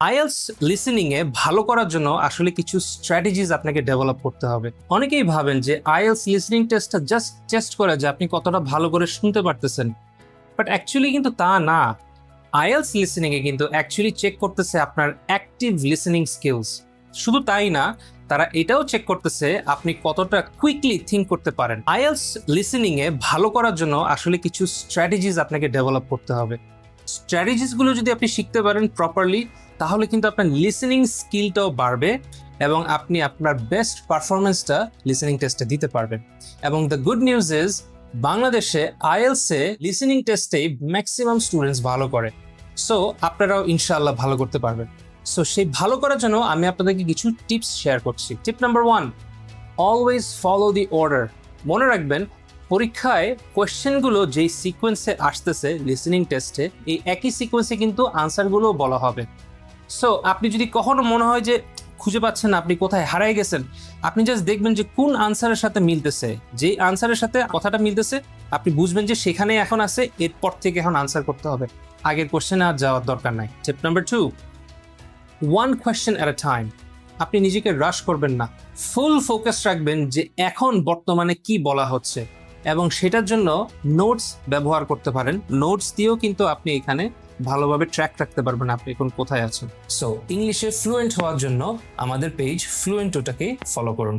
IELTS listening এ ভালো করার জন্য আসলে কিছু স্ট্র্যাটেজিজ আপনাকে ডেভেলপ করতে হবে। অনেকেই ভাবেন যে আইএলস লিসেনিং টেস্টটা জাস্ট টেস্ট করে যে আপনি কতটা ভালো করে শুনতে পারতেছেন, বাট অ্যাকচুয়ালি কিন্তু তা না। আইএলস লিসেনিং এ কিন্তু অ্যাকচুয়ালি চেক করতেছে আপনার অ্যাক্টিভ লিসেনিং স্কিলস। শুধু তাই না, তারা এটাও চেক করতেছে আপনি কতটা কুইকলি থিঙ্ক করতে পারেন। আইএলস লিসেনিং এ ভালো করার জন্য আসলে কিছু স্ট্র্যাটেজিজ আপনাকে ডেভেলপ করতে হবে। স্ট্র্যাটেজিসগুলো যদি আপনি শিখতে পারেন প্রপারলি, তাহলে কিন্তু আপনার লিসেনিং স্কিলটাও বাড়বে এবং আপনি আপনার বেস্ট পারফরমেন্সটা লিসেনিং টেস্টে দিতে পারবেন। এবং দ্য গুড নিউজ ইজ, বাংলাদেশে আইএলসে লিসেনিং টেস্টেই ম্যাক্সিমাম স্টুডেন্টস ভালো করে। সো আপনারাও ইনশাআল্লাহ ভালো করতে পারবেন। সো সেই ভালো করার জন্য আমি আপনাদেরকে কিছু টিপস শেয়ার করছি। টিপ number 1, always follow the order. মনে রাখবেন, পরীক্ষায় কোয়েশ্চেনগুলো যেই সিকোয়েন্সে আসতেছে লিসেনিং টেস্টে, এই একই সিকোয়েন্সে কিন্তু আনসারগুলো বলা হবে। সো আপনি যদি কখনো মনে হয় যে খুঁজে পাচ্ছেন না, আপনি কোথায় হারিয়ে গেছেন, আপনি জাস্ট দেখবেন যে কোন আনসারের সাথে মিলতেছে। যেই আনসারের সাথে কথাটা মিলতেছে, আপনি বুঝবেন যে সেখানে এখন আছে, এরপর থেকে এখন আনসার করতে হবে, আগের কোশ্চেনে আর যাওয়ার দরকার নাই। টিপ number 2, one question at a time. আপনি নিজেকে রাশ করবেন না, ফুল ফোকাস রাখবেন যে এখন বর্তমানে কি বলা হচ্ছে, এবং সেটার জন্য নোটস ব্যবহার করতে পারেন। নোটস দিয়েও কিন্তু আপনি এখানে ভালোভাবে ট্র্যাক রাখতে পারবেন আপনি এখন কোথায় আছেন। সো ইংলিশে ফ্লুয়েন্ট হওয়ার জন্য আমাদের পেজ ফ্লুয়েন্ট ওটাকে ফলো করুন।